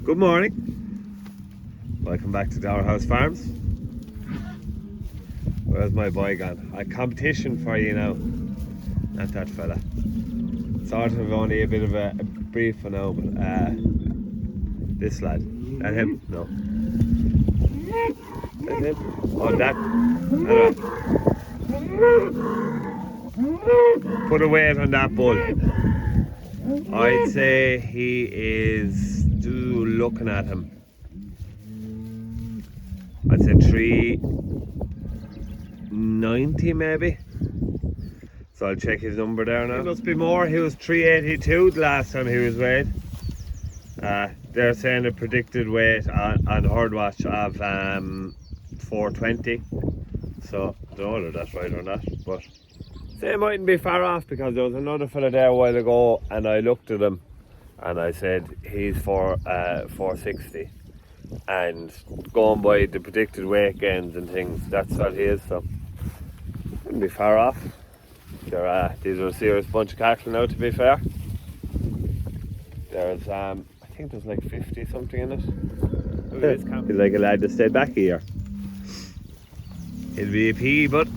Good morning. Welcome back to Dower House Farms. Where's my boy gone? A competition for you now. Not that fella. Sort of only a bit of a brief for now, but this lad. That him? No. That him? Oh, that. Put a weight on that bull. I'd say he is, looking at him, I'd say 390 maybe. So I'll check his number there now. It must be more. He was 382 the last time he was weighed. They're saying a predicted weight on herd watch of 420. So I don't know whether that's right or not, but they mightn't be far off, because there was another fella there a while ago and I looked at him and I said he's for 460, and going by the predicted weight gains and things, that's what he is, so wouldn't be far off. These are a serious bunch of cattle now, to be fair. There's I think there's like 50 something in it. He's like a lad that stayed back a year. He'll be a P, but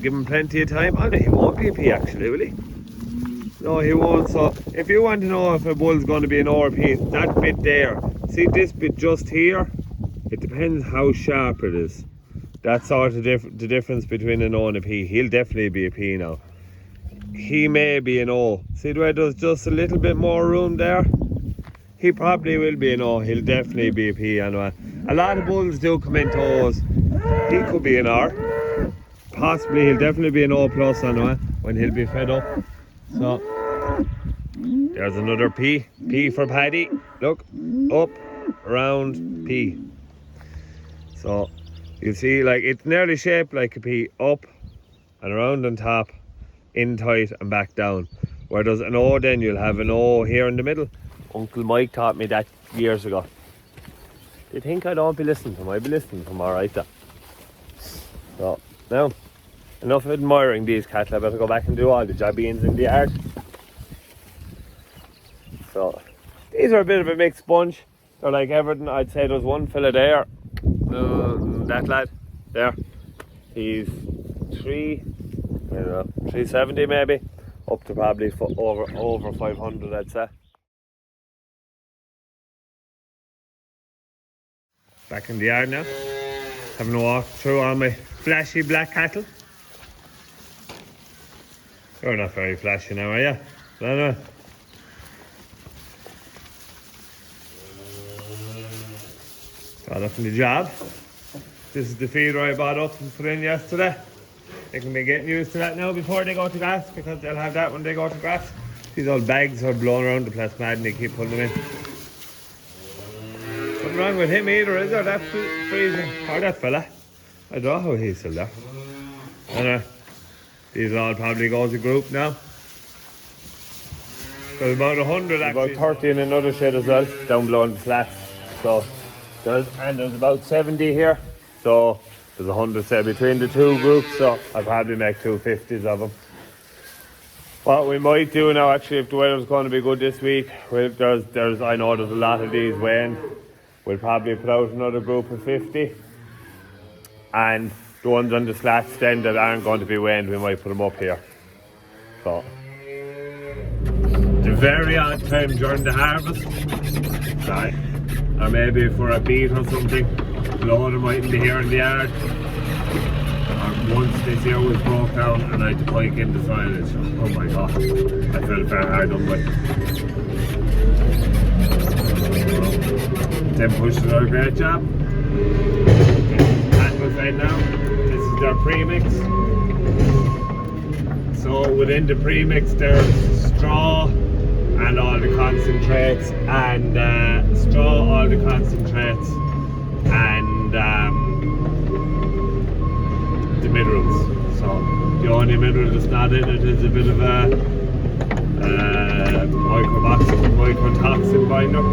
give him plenty of time. Oh no, he won't be a P actually, will he? No, he won't. So if you want to know if a bull's going to be an ORP, that bit there, see this bit just here, it depends how sharp it is. That's sort of the difference between an O and a P. He'll definitely be a P now. He may be an O. See the way there's just a little bit more room there? He probably will be an O. He'll definitely be a P anyway. A lot of bulls do come into O's. He could be an R. Possibly he'll definitely be an O plus anyway, when he'll be fed up. So there's another P. P for Paddy. Look, up, round, P. So you see, like, it's nearly shaped like a P, up and around on top, in tight and back down. Where there's an O, then you'll have an O here in the middle. Uncle Mike taught me that years ago. Do you think I don't be listening to him? I'd be listening to him alright though. So now, enough of admiring these cattle. I better go back and do all the jobbings in the yard. So these are a bit of a mixed bunch. They're like everything. I'd say there's one fella there, that lad there, he's 370 maybe, up to probably over 500 I'd say. Back in the yard now, having a walk through all my flashy black cattle. You're not very flashy now, are you? No. Got up in the job. This is the feeder I bought up and put in yesterday. They can be getting used to that now before they go to grass, because they'll have that when they go to grass. These old bags are blown around the place mad and they keep putting them in. Nothing wrong with him either, is there? That's freezing. Or that fella. I don't know how he's still there. And these all probably go as a group now. There's about 100 actually. About 30 in another shed as well, down below in the flats. So there's about 70 here. So there's 100 say between the two groups, so I'll probably make 250s of them. What we might do now, actually, if the weather's going to be good this week, I know there's a lot of these weighing. We'll probably put out another group of 50, and the ones on the slats then that aren't going to be weighed, we might put them up here. So the very odd time during the harvest, or maybe for a beat or something, a load mightn't be here in the yard. Or once this year was broke down and I had to pike in the silage. Oh my god, I felt very hard done by. Them pushing out a great job. Cattle fed now. This is their premix. So within the premix there's straw and all the concentrates, and the minerals. So the only mineral that's not in it is a bit of a mycotoxin binder.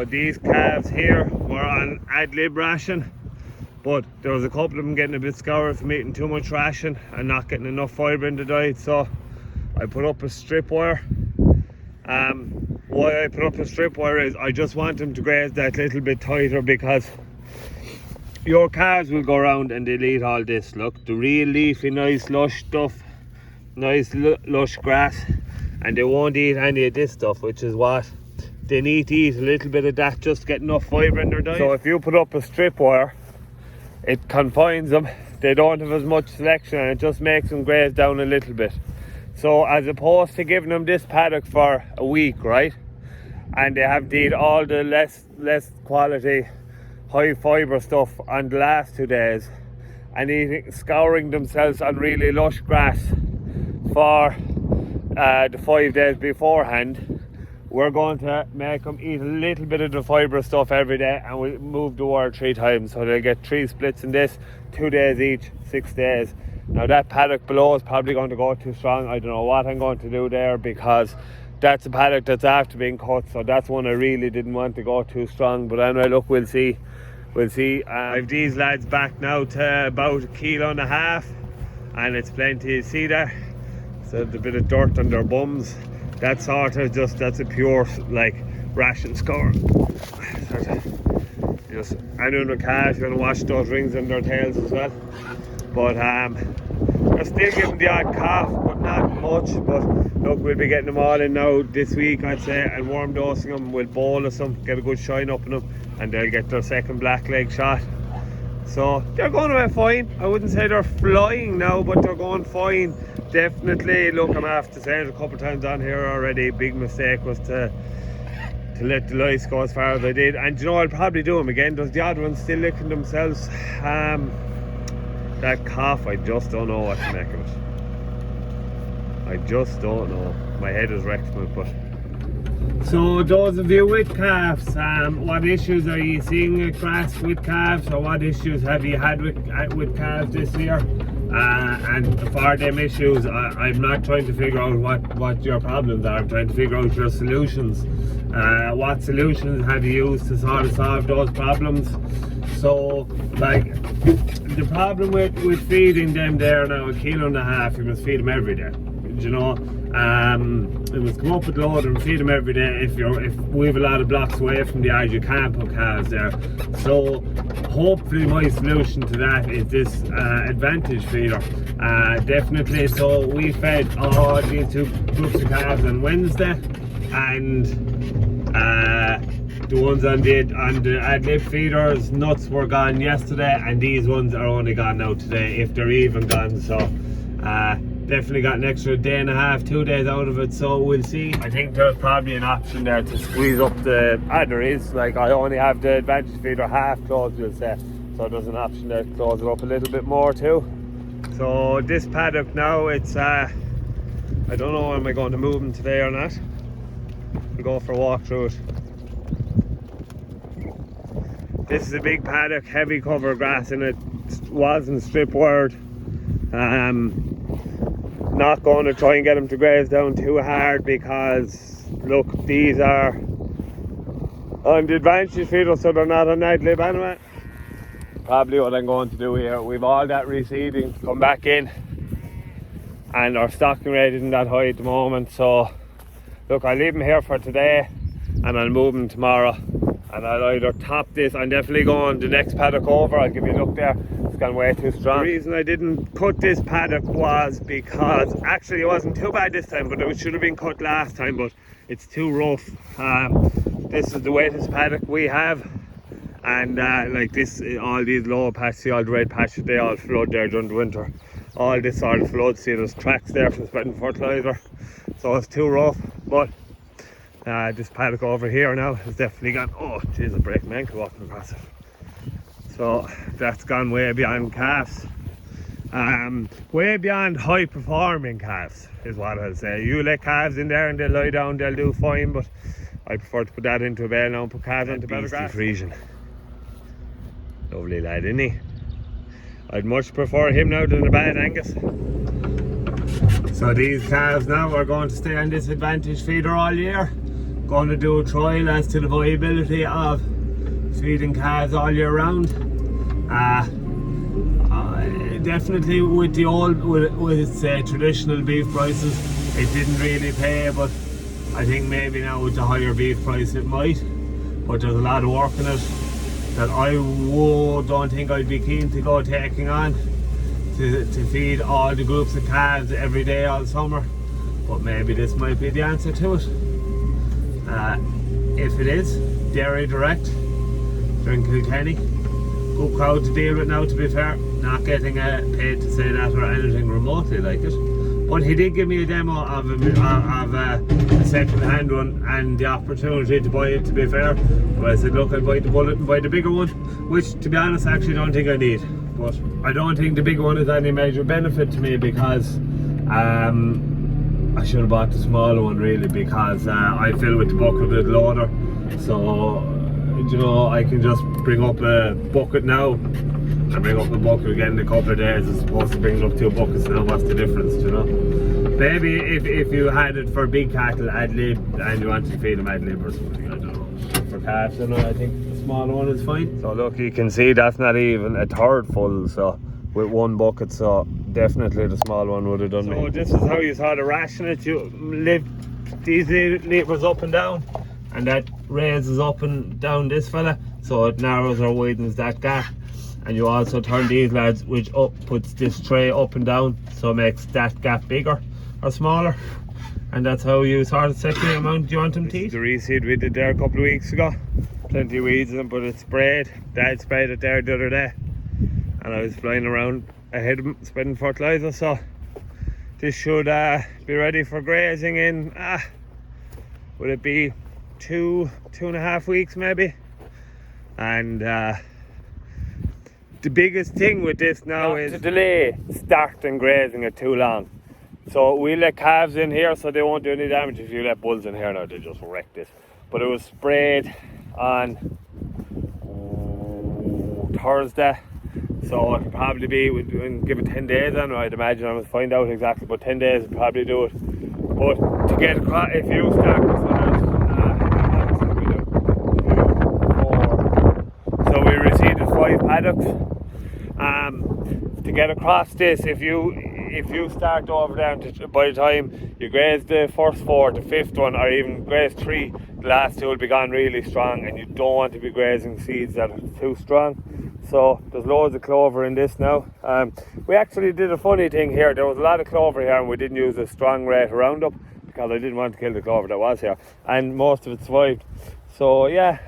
these calves here were on ad lib ration, but there was a couple of them getting a bit scoured from eating too much ration and not getting enough fibre in the diet, so I put up a strip wire. Why I put up a strip wire is I just want them to graze that little bit tighter, because your calves will go around and they'll eat all this. Look, the real leafy, nice lush stuff, nice lush grass, and they won't eat any of this stuff, which is what they need to eat. A little bit of that just to get enough fibre in their diet. So if you put up a strip wire, it confines them. They don't have as much selection, and it just makes them graze down a little bit. So as opposed to giving them this paddock for a week, right, and they have to eat all the less quality high fibre stuff on the last 2 days, and scouring themselves on really lush grass for the 5 days beforehand, we're going to make them eat a little bit of the fibre stuff every day, and we move the wire 3 times, so they'll get 3 splits in this, 2 days each, 6 days. Now that paddock below is probably going to go too strong. I don't know what I'm going to do there, because that's a paddock that's after being cut, so that's one I really didn't want to go too strong. But anyway, look, we'll see. I've these lads back now to about 1.5 kilos, and it's plenty. You see there? So a bit of dirt on their bums. That's sort of that's a pure like ration score. Just anyone with calves, you're gonna wash those rings on their tails as well. But they're still giving the odd calf, but not much. But look, we'll be getting them all in now this week, I'd say, and warm dosing them. We'll bolus them, get a good shine up in them, and they'll get their second black leg shot. So they're going away fine. I wouldn't say they're flying now, but they're going fine. Definitely. Look, I'm after saying it a couple of times on here already. Big mistake was to let the lice go as far as I did. And you know, I'll probably do them again. There's the other ones still licking themselves. That calf, I just don't know what to make of it. I just don't know. My head is wrecked with it, but. So those of you with calves, what issues are you seeing across with calves, or what issues have you had with calves this year? And for them issues, I'm not trying to figure out what your problems are. I'm trying to figure out your solutions. What solutions have you used to sort of solve those problems? So, like, the problem with feeding them there now, 1.5 kilos, you must feed them every day. You know, you must come up with load and feed them every day. If we have a lot of blocks away from the yard, you can't put calves there. So hopefully my solution to that is this advantage feeder. Definitely. So we fed all these 2 groups of calves on Wednesday, and the ones on the ad lib feeders, nuts were gone yesterday, and these ones are only gone now today, if they're even gone. So definitely got an extra 1.5 days, 2 days out of it, so we'll see. I think there's probably an option there to squeeze up the, there is, like, I only have the advantage feeder half closed, we'll say, so there's an option there to close it up a little bit more too. So this paddock now, it's I don't know, am I going to move them today or not? We'll go for a walk through it. This is a big paddock, heavy cover grass, and it wasn't strip wired. Not going to try and get them to graze down too hard, because look, these are on the advantage feeder, so they're not on ad lib anyway. Probably what I'm going to do here, we've all that reseeding come back in, and our stocking rate isn't that high at the moment. So look, I'll leave them here for today, and I'll move them tomorrow, and I'll either top this. I'm definitely going the next paddock over. I'll give you a look there. It's gone way too strong. The reason I didn't cut this paddock was because actually it wasn't too bad this time, but it should have been cut last time, but it's too rough. This is the wettest paddock we have, and like this, all these lower patches, all the red patches, they all flood there during the winter. All this sort of floods. See, there's tracks there for spreading fertilizer, so it's too rough. But this paddock over here now has definitely gone, oh jeez, I'm breaking my ankle walking across it. So that's gone way beyond calves, way beyond high performing calves is what I'll say. You let calves in there and they'll lie down, they'll do fine, but I prefer to put that into a bale now and put calves into better grass. Friesian. Lovely lad, isn't he? I'd much prefer him now than a bad Angus. So these calves now are going to stay on this advantage feeder all year. going to do a trial as to the viability of feeding calves all year round. Definitely with the old, with traditional beef prices, it didn't really pay, but I think maybe now with the higher beef price it might. But there's a lot of work in it that I don't think I'd be keen to go taking on to feed all the groups of calves every day all summer. But maybe this might be the answer to it. If it is, Dairy Direct, they're in Kilkenny. Good crowd to deal with now, to be fair. Not getting paid to say that or anything remotely like it. But he did give me a demo of a second-hand one and the opportunity to buy it, to be fair. But I said, look, I'll buy the Bullet and buy the bigger one, which, to be honest, I actually don't think I need. But I don't think the bigger one is any major benefit to me, because I should have bought the smaller one really, because I fill with the bucket a bit loader. So, you know, I can just bring up a bucket now and bring up the bucket again in a couple of days, as opposed to bringing up 2 buckets now. What's the difference, you know? Maybe if you had it for big cattle ad lib and you wanted to feed them ad lib or something, I don't know. For calves, you know, I think the smaller one is fine. So look, you can see that's not even a third full, so with 1 bucket, so definitely the small one would have done me. So this is how you saw the ration it. You lift these levers up and down, and that raises up and down this fella, so it narrows or widens that gap. And you also turn these lads, which puts this tray up and down, so it makes that gap bigger or smaller. And that's how you sort of set the amount you want them to eat. The reseed we did there a couple of weeks ago. Plenty of weeds in them, but it's sprayed. Dad sprayed it there the other day, and I was flying around ahead of him spreading fertiliser. So this should be ready for grazing in, would it be 2.5 weeks maybe? And the biggest thing with this now is to delay starting grazing it too long. So we let calves in here so they won't do any damage. If you let bulls in here now, they just wreck this. But it was sprayed on Thursday, so it'll probably be, we'll give it 10 days on, I'd imagine. I must find out exactly, but 10 days will probably do it. But to get across, if you start this one out, so we received 5 paddocks. To get across this, if you start over there, by the time you graze the first 4, the 5th one, or even graze 3, the last 2 will be gone really strong, and you don't want to be grazing seeds that are too strong. So there's loads of clover in this now. We actually did a funny thing here. There was a lot of clover here, and we didn't use a strong rate of Roundup because I didn't want to kill the clover that was here, and most of it survived. So yeah,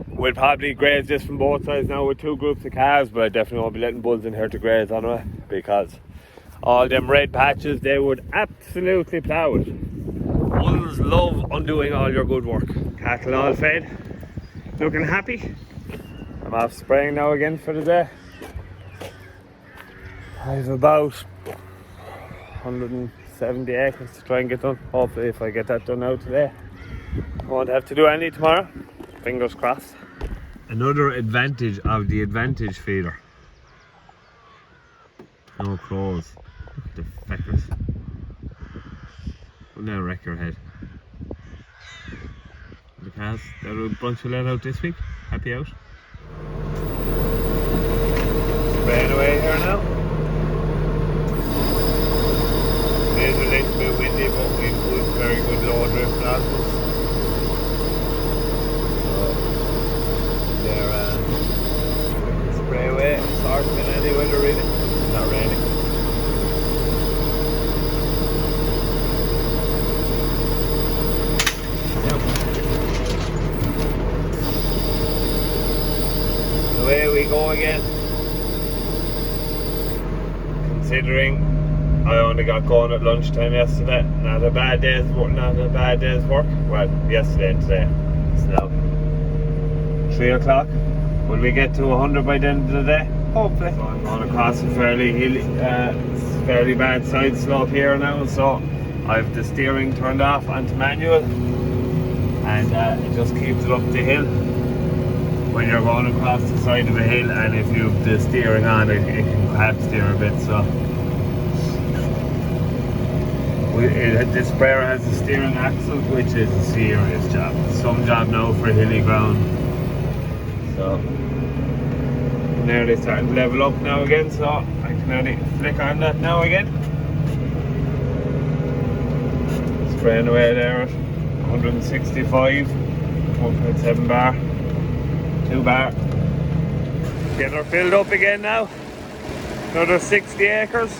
we'll probably graze this from both sides now with 2 groups of calves, but I definitely won't be letting bulls in here to graze anyway, because all them red patches, they would absolutely plough it. Bulls love undoing all your good work. Cattle all fed, looking happy. I'm off spraying now again for the day. I have about 170 acres to try and get done. Hopefully if I get that done now today, I won't have to do any tomorrow. Fingers crossed. Another advantage of the Advantage feeder. No crows. Look at the feckers. Will now wreck your head. The calves, they're a bunch of let out this week. Happy out. Spraying away here now. It is a little bit windy, but we've put very good low drift nozzles. Spray away, it's hard in any weather really. It's not raining. Yep. Away we go again. Considering I only got going at lunchtime yesterday, not a bad day's work. Well, yesterday and today. It's now 3 o'clock. Will we get to 100 by the end of the day? Hopefully. So I'm going across a fairly hilly, fairly bad side slope here now, so I've the steering turned off onto manual, and it just keeps it up the hill when you're going across the side of a hill, and if you've the steering on, it can crab steer a bit. So This sprayer has a steering axle, which is a serious job. Some job now for hilly ground. So nearly starting to level up now again, so I can only flick on that now again. Spraying away there at 165, 1.7 bar, 2 bar. Get her filled up again now. Another 60 acres.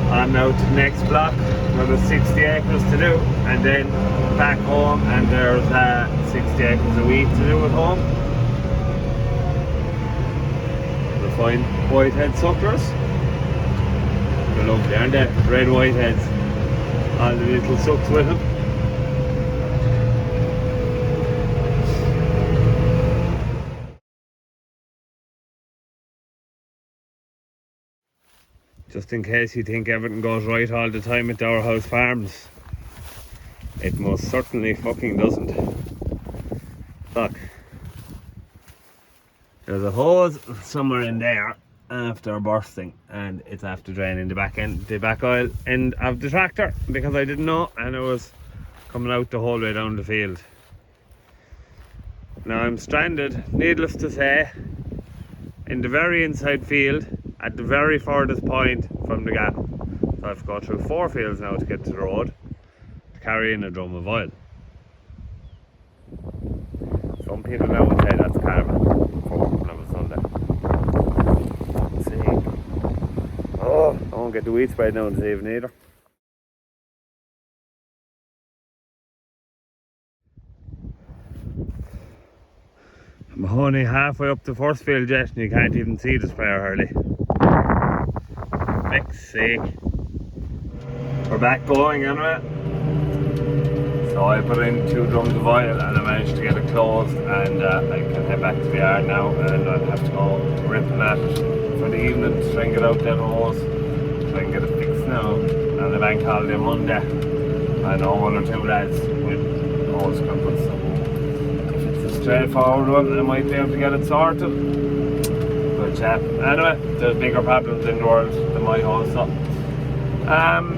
I'm now to the next block. Another 60 acres to do, and then back home, and there's 60 acres a week to do at home. We'll find whitehead sucklers. They're lovely, aren't they? Red whiteheads. All the little sucks with them. Just in case you think everything goes right all the time at Dower House Farms, it most certainly fucking doesn't. Look, there's a hose somewhere in there after bursting, and it's after draining the back oil end of the tractor, because I didn't know, and it was coming out the whole way down the field. Now I'm stranded, needless to say, in the very inside field, at the very furthest point from the gap. So I have to go through 4 fields now to get to the road to carry in a drum of oil. Some people now would say that's karma for working on a Sunday. Let's see. Oh, I won't get the weed sprayed now this evening either. I'm only halfway up the first field yet, and you can't even see the sprayer hardly. Fuck's sake. We're back going anyway. So I put in 2 drums of oil, and I managed to get it closed, and I can head back to the yard now, and I'll have to go ripping at it for the evening to try and get out that hose, try and get it fixed now on the bank holiday Monday. I know 1 or 2 lads with hose clippers, so if it's a straightforward one, I might be able to get it sorted. Good chap. Anyway, there's bigger problems in the world than my hose, so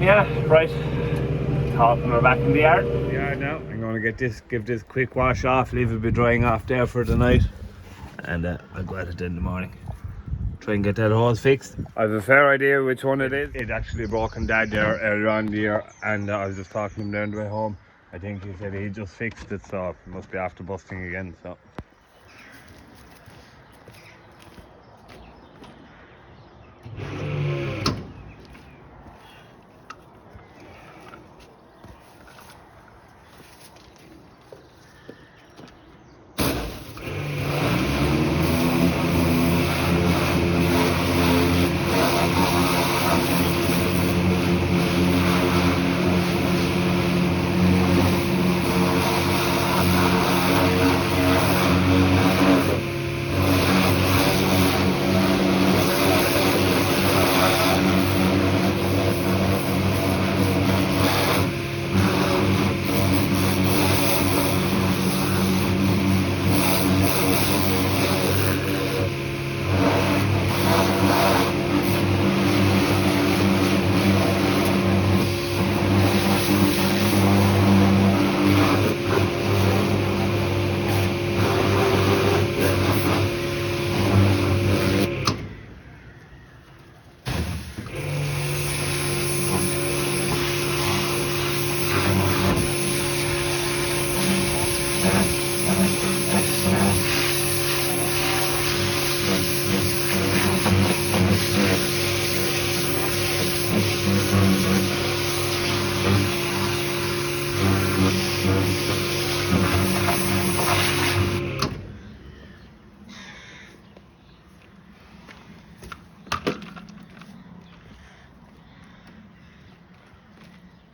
yeah, right. Talking, we're back in the yard. Now I'm going to give this quick wash off, leave it be drying off there for the night, and I'll go at it in the morning, try and get that hose fixed. I have a fair idea which one it is. It actually broken Dad there earlier on the year, and I was just talking to him down the way home. I think he said he just fixed it, so it must be after busting again. So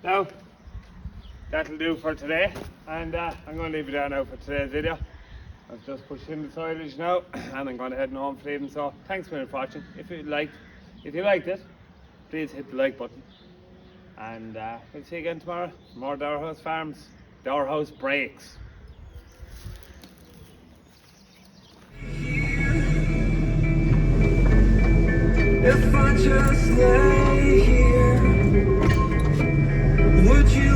now that'll do for today, and I'm going to leave it there now for today's video. I've just pushed in the silage now, and I'm going to head home for the evening. So thanks for watching. If you liked it, please hit the like button, and we'll see you again tomorrow. More Dower House Farms, Dower House Breaks. If I just lay here Would you